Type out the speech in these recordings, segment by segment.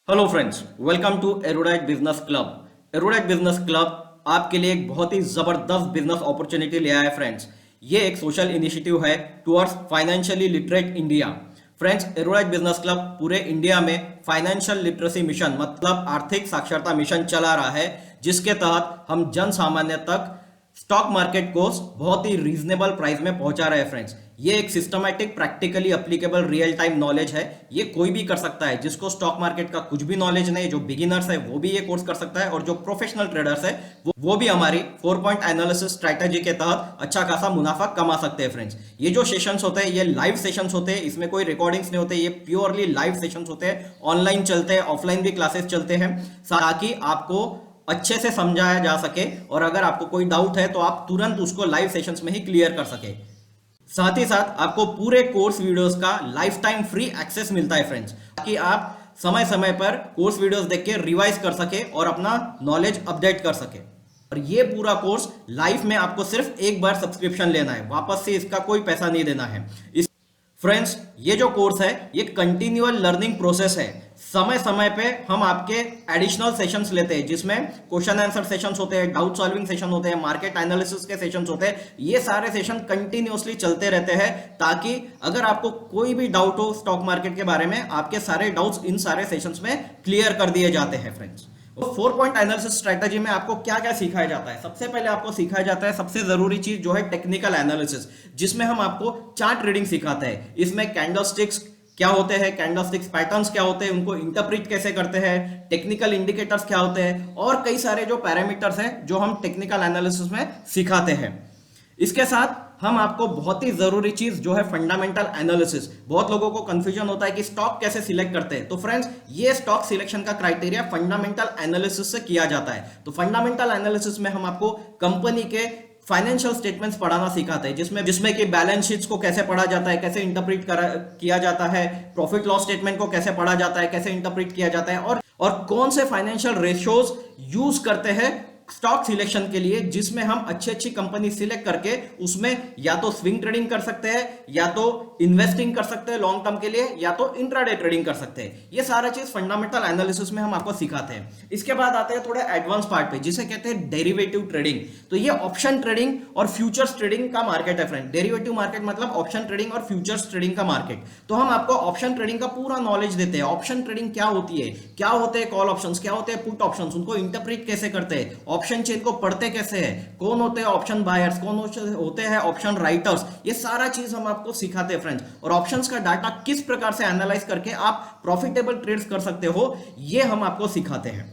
Hello friends, welcome to Erudite Business Club. Erudite Business Club आपके लिए एक बहुत ही जबरदस्त बिजनेस अपॉर्चुनिटी ले आया है फ्रेंड्स। ये एक सोशल इनिशिएटिव है towards financially literate India. Friends, एरोडाइट Business club पूरे इंडिया में फाइनेंशियल लिटरेसी मिशन मतलब आर्थिक साक्षरता मिशन चला रहा है, जिसके तहत हम जन सामान्य तक स्टॉक मार्केट को बहुत ही रीजनेबल प्राइस में पहुंचा रहे हैं फ्रेंड्स। ये एक systematic practically applicable real time knowledge है। ये कोई भी कर सकता है, जिसको स्टॉक मार्केट का कुछ भी नॉलेज नहीं, जो बिगिनर्स है वो भी ये कोर्स कर सकता है, और जो प्रोफेशनल ट्रेडर्स है वो भी हमारी 4 पॉइंट एनालिसिस स्ट्रैटेजी के तहत अच्छा खासा मुनाफा कमा सकते हैं फ्रेंड्स। ये जो सेशंस होते हैं ये लाइव सेशंस होते हैं, इसमें कोई रिकॉर्डिंग्स नहीं होते, ये प्योरली लाइव सेशंस होते हैं। ऑनलाइन चलते हैं, ऑफलाइन भी क्लासेस चलते हैं, ताकि आपको अच्छे से समझाया जा सके, और अगर आपको कोई डाउट है तो आप तुरंत उसको लाइव सेशंस में ही क्लियर कर सके। साथ ही साथ आपको पूरे कोर्स वीडियोस का लाइफ टाइम फ्री एक्सेस मिलता है फ्रेंड्स, ताकि आप समय समय पर कोर्स वीडियोस देख के रिवाइज कर सके और अपना नॉलेज अपडेट कर सके। और ये पूरा कोर्स लाइफ में आपको सिर्फ एक बार सब्सक्रिप्शन लेना है, वापस से इसका कोई पैसा नहीं देना है। फ्रेंड्स, ये जो कोर्स है ये कंटिन्यूअल लर्निंग प्रोसेस है। समय समय पे हम आपके एडिशनल सेशंस लेते हैं, जिसमें क्वेश्चन आंसर सेशंस होते हैं, डाउट सॉल्विंग सेशन होते हैं, मार्केट एनालिसिस के सेशंस होते हैं। ये सारे सेशन कंटिन्यूअसली चलते रहते हैं, ताकि अगर आपको कोई भी डाउट हो स्टॉक मार्केट के बारे में, आपके सारे डाउट्स इन सारे सेशंस में क्लियर कर दिए जाते हैं फ्रेंड्स। तो 4 पॉइंट एनालिसिस स्ट्रेटजी में आपको क्या क्या सिखाया जाता है? सबसे पहले आपको सिखाया जाता है सबसे जरूरी चीज जो है टेक्निकल एनालिसिस, जिसमें हम आपको चार्ट रीडिंग सिखाते हैं। इसमें कैंडलस्टिक्स क्या होते हैं, कैंडलस्टिक्स पैटर्न्स क्या होते हैं, उनको इंटरप्रेट कैसे करते हैं, टेक्निकल इंडिकेटर्स क्या होते हैं, और कई सारे जो पैरामीटर्स हैं जो हम टेक्निकल एनालिसिस में सिखाते हैं। इसके साथ हम आपको बहुत ही जरूरी चीज जो है फंडामेंटल एनालिसिस। बहुत लोगों को कंफ्यूजन होता है कि स्टॉक कैसे सिलेक्ट करते हैं, तो फ्रेंड्स ये स्टॉक सिलेक्शन का क्राइटेरिया फंडामेंटल एनालिसिस से किया जाता है। तो फंडामेंटल एनालिसिस में हम आपको कंपनी के फाइनेंशियल स्टेटमेंट्स पढ़ाना सिखाते हैं, जिसमें कि बैलेंस शीट्स को कैसे पढ़ा जाता है, कैसे इंटरप्रेट किया जाता है, प्रॉफिट लॉस स्टेटमेंट को कैसे पढ़ा जाता है, कैसे इंटरप्रेट किया जाता है, और कौन से फाइनेंशियल रेशियोज यूज करते हैं स्टॉक सिलेक्शन के लिए, जिसमें हम अच्छी अच्छी कंपनी सिलेक्ट करके उसमें या तो स्विंग ट्रेडिंग कर सकते हैं, या तो इन्वेस्टिंग कर सकते हैं लॉन्ग टर्म के लिए, या तो इंट्राडे ट्रेडिंग कर सकते हैं। ये सारा चीज फंडामेंटल एनालिसिस में हम आपको सिखाते हैं। इसके बाद आते हैं थोड़े एडवांस पार्ट पे, जिसे कहते हैं डेरिवेटिव ट्रेडिंग। तो ये ऑप्शन ट्रेडिंग और फ्यूचर्स ट्रेडिंग का मार्केट है फ्रेंड। डेरिवेटिव मार्केट मतलब ऑप्शन ट्रेडिंग और फ्यूचर्स ट्रेडिंग का मार्केट। तो हम आपको ऑप्शन ट्रेडिंग का पूरा नॉलेज देते हैं। ऑप्शन ट्रेडिंग क्या होती है, क्या होते हैं कॉल ऑप्शंस, क्या होते हैं पुट ऑप्शंस, उनको इंटरप्रेट कैसे करते हैं, ऑप्शन चेन को पढ़ते कैसे है, कौन होते हैं ऑप्शन बायर्स, कौन होते हैं ऑप्शन राइटर्स, ये सारा चीज हम आपको सिखाते हैं फ्रेंड्स। और ऑप्शंस का डाटा किस प्रकार से एनालाइज करके आप प्रॉफिटेबल ट्रेड्स कर सकते हो, ये हम आपको सिखाते हैं।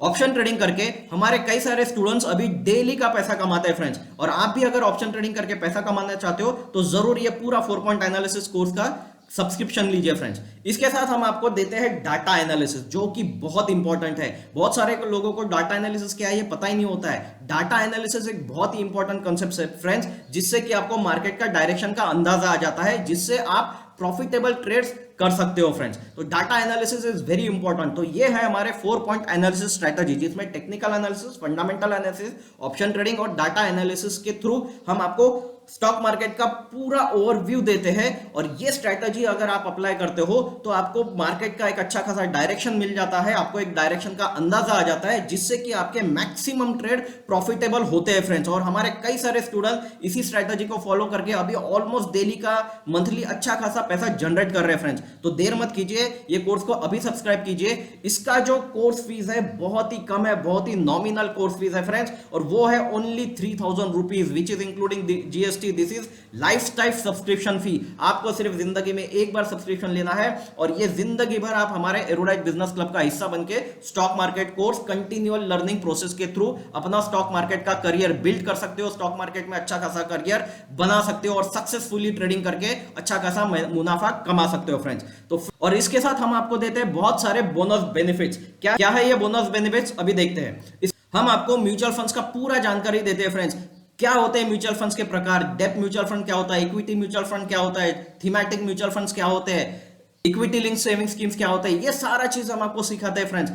ऑप्शन ट्रेडिंग करके हमारे कई सारे स्टूडेंट्स अभी डेली का पैसा कमाते हैं फ्रेंड्स, और आप भी अगर ऑप्शन ट्रेडिंग करके पैसा कमाना चाहते हो तो जरूर ये पूरा 4 पॉइंट एनालिसिस कोर्स का सब्सक्रिप्शन लीजिए फ्रेंड्स। इसके साथ हम आपको देते हैं डाटा एनालिसिस, जो कि बहुत इंपॉर्टेंट है। बहुत सारे लोगों को डाटा एनालिसिस क्या है ये पता ही नहीं होता है। डाटा एनालिसिस एक बहुत ही इंपॉर्टेंट कांसेप्ट है फ्रेंड्स, जिससे कि आपको मार्केट का डायरेक्शन का अंदाजा आ जाता है, जिससे आप प्रॉफिटेबल ट्रेड्स कर सकते हो फ्रेंड्स। तो data analysis is very important. तो ये है हमारे 4 पॉइंट एनालिसिस स्ट्रेटजी, जिसमें technical analysis, fundamental analysis, option trading और डाटा एनालिसिस के थ्रू हम आपको स्टॉक मार्केट का पूरा ओवरव्यू देते हैं। और ये स्ट्रेटजी अगर आप अप्लाई करते हो तो आपको मार्केट का एक अच्छा खासा डायरेक्शन मिल जाता है, आपको एक डायरेक्शन का अंदाजा आ जाता है, जिससे कि आपके मैक्सिमम ट्रेड प्रॉफिटेबल होते हैं फ्रेंड्स। और हमारे कई सारे स्टूडेंट इसी स्ट्रेटजी को फॉलो करके अभी ऑलमोस्ट डेली का मंथली अच्छा खासा पैसा जनरेट कर रहे हैं फ्रेंड्स। तो देर मत कीजिए, ये कोर्स को अभी सब्सक्राइब कीजिए। इसका जो कोर्स फीस है बहुत ही कम है, बहुत ही नॉमिनल कोर्स फीस है फ्रेंड्स, और वो है only 3000 rupees, which is including GST. This is lifetime subscription fee. आपको सिर्फ जिंदगी में एक बार सब्सक्रिप्शन लेना है, और ये जिंदगी भर आप हमारे एरोडाइट बिजनेस क्लब का हिस्सा बनके stock market course continual learning process के थ्रू अपना स्टॉक मार्केट का करियर बिल्ड कर सकते हो, स्टॉक मार्केट में अच्छा खासा करियर बना सकते हो, और सक्सेसफुली ट्रेडिंग करके अच्छा खासा मुनाफा कमा सकते हो फ्रेंड्स। तो और इसके साथ हम आपको देते हैं बहुत सारे बोनस बेनिफिट्स। क्या है ये बोनस बेनिफिट्स, अभी देखते हैं। हम आपको म्यूचुअल फंड्स का पूरा जानकारी देते हैं फ्रेंड्स। क्या होते हैं म्यूचुअल फंड्स के प्रकार, डेब्ट म्यूचुअल फंड क्या होता है, इक्विटी म्यूचुअल फंड क्या होता है, थीमेटिक म्यूचुअल फंड्स क्या होते हैं, इक्विटी लिंक सेविंग स्कीम्स क्या होते हैं, ये सारा चीज हम आपको सिखाते हैं फ्रेंड्स।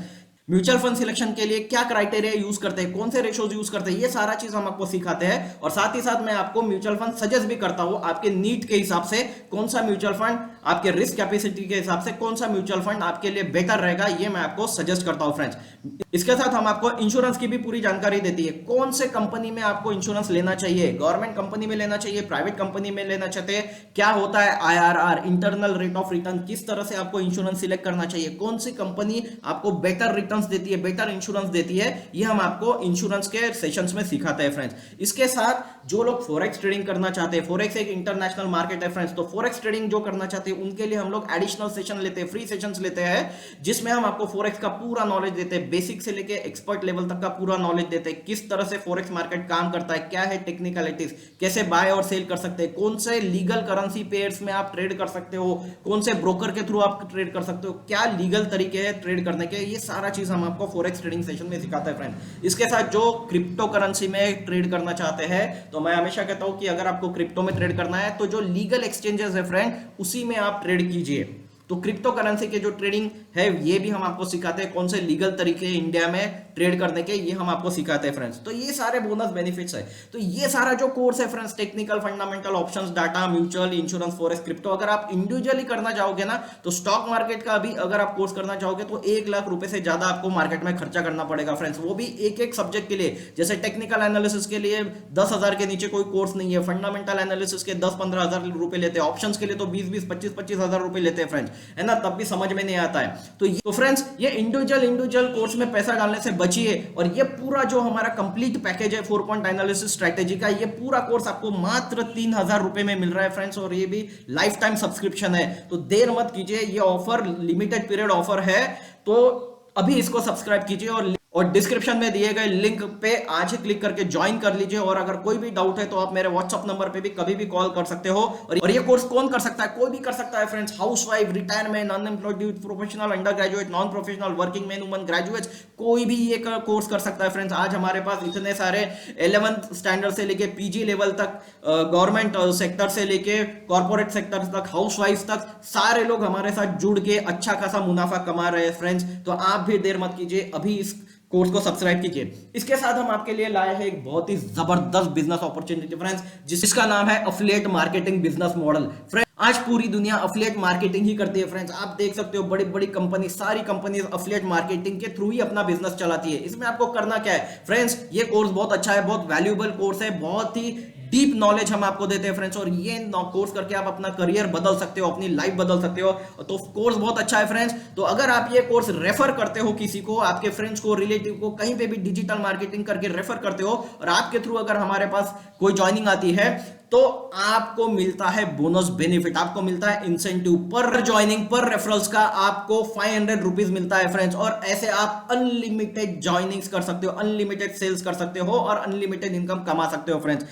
म्यूचुअल फंड सिलेक्शन के लिए क्या क्राइटेरिया यूज करते हैं, कौन से रेशियोज यूज करते हैं, ये सारा चीज हम आपको सिखाते हैं। और साथ ही साथ मैं आपको म्यूचुअल फंड सजेस्ट भी करता हूं आपके नीड के हिसाब से, कौन सा म्यूचुअल फंड आपके रिस्क कैपेसिटी के हिसाब से कौन सा म्यूचुअल फंड आपके लिए बेटर रहेगा, ये मैं आपको सजेस्ट करता हूं फ्रेंड्स। इसके साथ हम आपको इंश्योरेंस की भी पूरी जानकारी देती है, कौन से कंपनी में आपको इंश्योरेंस लेना चाहिए, गवर्नमेंट कंपनी में लेना चाहिए, प्राइवेट कंपनी में लेना चाहते हैं, क्या होता है IRR, internal rate of return, किस तरह से आपको इंश्योरेंस सिलेक्ट करना चाहिए, कौन सी कंपनी आपको बेटर रिटर्न्स देती है, बेटर इंश्योरेंस देती है, ये हम आपको इंश्योरेंस के सेशंस में सिखाते हैं फ्रेंड्स। इसके साथ जो लोग फॉरेक्स ट्रेडिंग करना चाहते हैं, फॉरेक्स एक इंटरनेशनल मार्केट है फ्रेंड्स, तो फॉरेक्स ट्रेडिंग जो करना चाहते हैं उनके लिए हम लोग एडिशनल सेशन लेते हैं, फ्री सेशंस लेते हैं, जिसमें हम आपको फॉरेक्स का पूरा नॉलेज देते हैं, बेसिक से लेके एक्सपर्ट लेवल तक का पूरा नॉलेज देते हैं, किस तरह से फॉरेक्स मार्केट काम करता है, क्या है टेक्निकलिटीज, कैसे बाय और सेल कर सकते हैं, कौन से लीगल करेंसी पेयर्स में आप ट्रेड कर सकते हो, कौन से ब्रोकर के थ्रू आप ट्रेड कर सकते हो, क्या लीगल तरीके हैं ट्रेड करने के, ये सारा चीज हम आपको फॉरेक्स ट्रेडिंग सेशन में सिखाते हैं फ्रेंड। इसके साथ जो क्रिप्टो करेंसी में ट्रेड करना चाहते हैं, तो मैं हमेशा कहता हूं कि अगर आपको क्रिप्टो में ट्रेड करना है तो जो लीगल एक्सचेंजेस है फ्रेंड, उसी में आप ट्रेड कीजिए। तो क्रिप्टो करेंसी के जो ट्रेडिंग है ये भी हम आपको सिखाते हैं, कौन से लीगल तरीके इंडिया में ट्रेड करने के, ये हम आपको सिखाते हैं फ्रेंड्स। तो ये सारे बोनस बेनिफिट्स है। तो ये सारा जो कोर्स है friends, technical, fundamental, options, data, mutual, insurance, forex, crypto, अगर आप इंडिविजुअली करना चाहोगे ना, तो स्टॉक मार्केट का भी अगर आप कोर्स करना चाहोगे तो 1 लाख रुपए से ज्यादा आपको मार्केट में खर्चा करना पड़ेगा फ्रेंड्स, वो भी एक एक सब्जेक्ट के लिए। जैसे टेक्निकल एनालिसिस के लिए 10,000 के नीचे कोई कोर्स नहीं है, फंडामेंटल एनालिसिस के 10-15 हजार रुपए लेते हैं, ऑप्शंस के लिए तो 20-20, 25-25 हजार रुपए लेते हैं फ्रेंड्स, है ना, तब भी समझ में नहीं आता है। तो फ्रेंड्स ये इंडिविजुअल कोर्स में पैसा डालने से बचिए, और ये पूरा जो हमारा कंप्लीट पैकेज है 4 पॉइंट एनालिसिस स्ट्रेटेजी का, ये पूरा कोर्स आपको मात्र 3,000 रुपए में मिल रहा है फ्रेंड्स, और ये भी लाइफ टाइम सब्सक्रिप्शन है। तो देर मत कीजिए, ये ऑफर लिमिटेड पीरियड ऑफर है, तो अभी इसको सब्सक्राइब कीजिए और डिस्क्रिप्शन में दिए गए लिंक पे आज ही क्लिक करके ज्वाइन कर लीजिए। और अगर कोई भी डाउट है तो आप मेरे व्हाट्सएप नंबर पे भी कभी भी कॉल कर सकते हो। और ये कोर्स कौन कर सकता है? कोई भी कर सकता है friends, housewife, retirement, unemployed youth professional, under graduate, non professional, working man, woman, graduates, कोई भी ये कोर्स कर सकता है फ्रेंड्स। आज हमारे पास इतने सारे 11th स्टैंडर्ड से लेके पीजी लेवल तक, गवर्नमेंट सेक्टर से लेके कॉर्पोरेट सेक्टर तक, हाउसवाइफ तक, सारे लोग हमारे साथ जुड़ के अच्छा खासा मुनाफा कमा रहे हैं फ्रेंड्स। तो आप भी देर मत कीजिए, अभी इस कोर्स को सब्सक्राइब कीजिए। इसके साथ हम आपके लिए लाए हैं एक बहुत ही जबरदस्त बिजनेस अपॉर्चुनिटी फ्रेंड्स, जिसका नाम है affiliate marketing business model. Friends आज पूरी दुनिया अफिलिएट मार्केटिंग ही करती है फ्रेंड्स, आप देख सकते हो बड़ी बड़ी कंपनी, सारी कंपनीज अफिलिएट मार्केटिंग के थ्रू ही अपना बिजनेस चलाती है। इसमें आपको करना क्या है फ्रेंड्स, ये कोर्स बहुत अच्छा है, बहुत वैल्यूएबल कोर्स है, बहुत ही डीप नॉलेज हम आपको देते हैं फ्रेंड्स, और ये कोर्स करके आप अपना करियर बदल सकते हो, अपनी लाइफ बदल सकते हो। तो कोर्स बहुत अच्छा है फ्रेंड्स। तो अगर आप ये कोर्स रेफर करते हो किसी को, आपके फ्रेंड्स को, रिलेटिव को, कहीं पे भी डिजिटल मार्केटिंग करके रेफर करते हो, और आपके थ्रू अगर हमारे पास कोई ज्वाइनिंग आती है, तो आपको मिलता है बोनस बेनिफिट, आपको मिलता है इंसेंटिव पर ज्वाइनिंग, पर रेफरल्स का आपको 500 रुपीज मिलता है फ्रेंड्स। और ऐसे आप अनलिमिटेड ज्वाइनिंग्स कर सकते हो, अनलिमिटेड सेल्स कर सकते हो, और अनलिमिटेड इनकम कमा सकते हो फ्रेंड्स।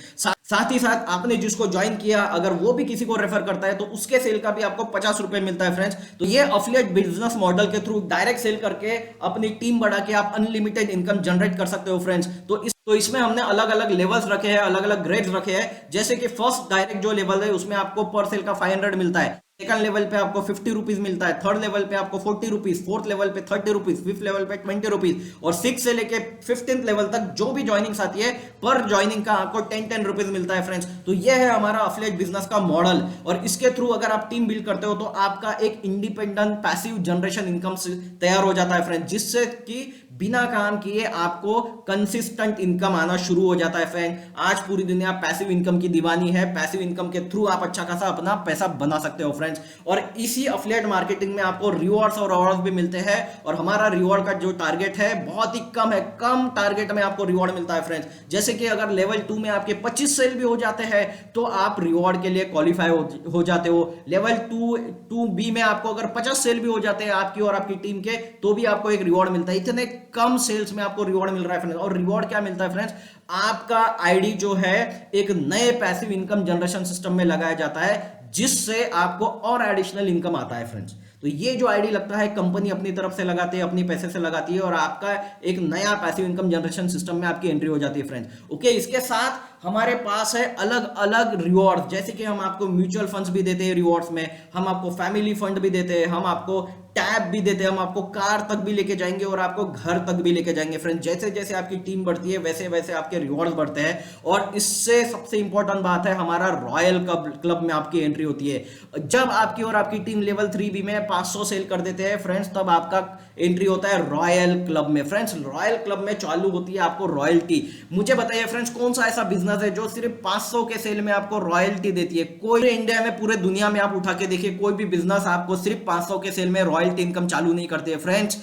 साथ ही साथ आपने जिसको ज्वाइन किया, अगर वो भी किसी को रेफर करता है, तो उसके सेल का भी आपको 50 रुपए मिलता है फ्रेंड्स। तो ये अफिलिएट बिजनेस मॉडल के थ्रू डायरेक्ट सेल करके अपनी टीम बढ़ा के आप अनलिमिटेड इनकम जनरेट कर सकते हो फ्रेंड्स। तो इसमें हमने अलग अलग लेवल्स रखे हैं, अलग अलग ग्रेड्स रखे हैं। जैसे कि फर्स्ट डायरेक्ट जो लेवल है उसमें आपको पर सेल का 500 मिलता है, सेकंड लेवल पे आपको 50 रुपीज मिलता है, थर्ड लेवल पे आपको 40 रुपीज, फोर्थ लेवल पे 30 रुपीज, फिफ्थ लेवल पे 20 रुपीज, और 6 से लेके 15th लेवल तक जो भी ज्वाइनिंग्स आती है, पर ज्वाइनिंग का आपको 10 रुपीज मिलता है फ्रेंड्स। तो ये है हमारा अफिलिएट बिजनेस का मॉडल, और इसके थ्रू अगर आप टीम बिल्ड करते हो तो आपका एक इंडिपेंडेंट पैसिव जनरेशन इनकम तैयार हो जाता है फ्रेंड्स, जिससे कि बिना काम किए आपको कंसिस्टेंट इनकम आना शुरू हो जाता है फ्रेंड। आज पूरी दुनिया पैसिव इनकम की दीवानी है, पैसिव इनकम के थ्रू आप अच्छा खासा अपना पैसा बना सकते हो फ्रेंड्स। और इसी अफिलिएट मार्केटिंग में आपको रिवॉर्ड्स और ऑर्डर्स भी मिलते हैं, और हमारा रिवॉर्ड का जो टारगेट है बहुत ही कम है, कम टारगेट में आपको रिवॉर्ड मिलता है फ्रेंड्स। जैसे कि अगर लेवल 2 में आपके 25 सेल भी हो जाते हैं तो आप रिवॉर्ड के लिए क्वालिफाई हो जाते हो। लेवल 2B में आपको अगर 50 सेल भी हो जाते हैं आपकी और आपकी टीम के, तो भी आपको एक रिवॉर्ड मिलता है। इतने कम सेल्स में आपको रिवॉर्ड मिल रहा है फ्रेंड्स। और रिवॉर्ड क्या मिलता है फ्रेंड्स, आपका आईडी जो है एक नए पैसिव इनकम जनरेशन सिस्टम में लगाया जाता है, जिससे आपको और एडिशनल इनकम आता है फ्रेंड्स। तो ये जो आईडी लगता है कंपनी अपनी तरफ से लगाती है, अपनी पैसे से लगाती है, और आपका एक नया पैसिव इनकम जनरेशन सिस्टम में आपकी एंट्री हो जाती है फ्रेंड्स। ओके, इसके साथ हमारे पास है अलग अलग रिवॉर्ड, जैसे कि हम आपको म्यूचुअल फंड्स भी देते हैं रिवॉर्ड्स में, हम आपको फैमिली फंड भी देते हैं, हम आपको टैब भी देते हैं, हम आपको कार तक भी लेके जाएंगे और आपको घर तक भी लेके जाएंगे फ्रेंड्स। जैसे जैसे आपकी टीम बढ़ती है वैसे वैसे आपके रिवॉर्ड्स बढ़ते हैं। और इससे सबसे इंपॉर्टेंट बात है, हमारा रॉयल क्लब में आपकी एंट्री होती है। जब आपकी और आपकी टीम लेवल 3B में 500 सेल कर देते हैं फ्रेंड्स, तब आपका एंट्री होता है रॉयल क्लब में फ्रेंड्स। रॉयल क्लब में चालू होती है आपको रॉयल्टी। मुझे बताइए फ्रेंड्स, कौन सा ऐसा बिजनेस है जो सिर्फ 500 के सेल में आपको रॉयल्टी देती है? कोई इंडिया में, पूरे दुनिया में आप उठा के देखिए, कोई भी बिजनेस आपको सिर्फ 500 के सेल में रॉयल्टी इनकम चालू नहीं करते हैं फ्रेंड्स।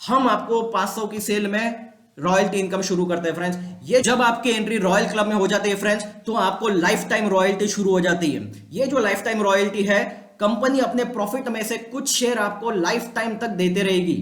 हम आपको 500 की सेल में रॉयल्टी इनकम शुरू करते हैं फ्रेंड्स। ये जब आपकी एंट्री रॉयल क्लब में हो जाती है फ्रेंड्स, तो आपको लाइफ टाइम रॉयल्टी शुरू हो जाती है। ये जो लाइफ टाइम रॉयल्टी है, कंपनी अपने प्रॉफिट में से कुछ शेयर आपको लाइफ टाइम तक देते रहेगी,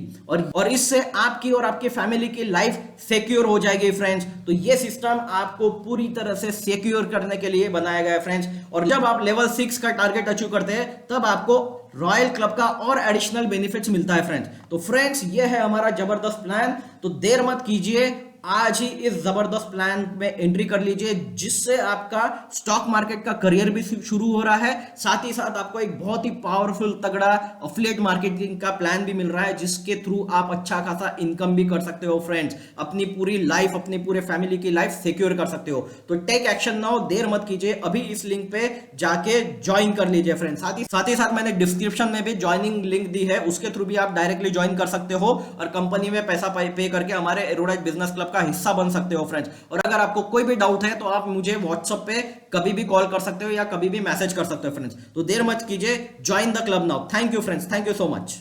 और इससे आपकी और आपकी फैमिली की लाइफ सिक्योर हो जाएगी फ्रेंड्स। तो ये सिस्टम आपको पूरी तरह से सिक्योर करने के लिए बनाया गया है फ्रेंड्स। और जब आप लेवल 6 का टारगेट अचीव करते हैं, तब आपको रॉयल क्लब का और एडिशनल बेनिफिट्स मिलता है फ्रेंड्स। तो फ्रेंड्स, ये है हमारा जबरदस्त प्लान। तो देर मत कीजिए, आज ही इस जबरदस्त प्लान में एंट्री कर लीजिए, जिससे आपका स्टॉक मार्केट का करियर भी शुरू हो रहा है। साथ ही साथ आपको एक बहुत ही पावरफुल तगड़ा एफिलिएट मार्केटिंग का प्लान भी मिल रहा है, जिसके थ्रू आप अच्छा खासा इनकम भी कर सकते हो फ्रेंड्स। अपनी पूरी लाइफ, अपनी पूरे फैमिली की लाइफ सिक्योर कर सकते हो। तो टेक एक्शन नाउ, देर मत कीजिए, अभी इस लिंक पे जाके ज्वाइन कर लीजिए फ्रेंड्स। साथ ही मैंने डिस्क्रिप्शन में भी ज्वाइनिंग लिंक दी है, उसके थ्रू भी आप डायरेक्टली ज्वाइन कर सकते हो और कंपनी में पैसा पे करके हमारे एरोडाइट बिजनेस क्लब का हिस्सा बन सकते हो फ्रेंड्स। और अगर आपको कोई भी डाउट है तो आप मुझे व्हाट्सएप पे कभी भी कॉल कर सकते हो या कभी भी मैसेज कर सकते हो फ्रेंड्स। तो देर मत कीजिए, join the club now. Thank you friends, thank you so much.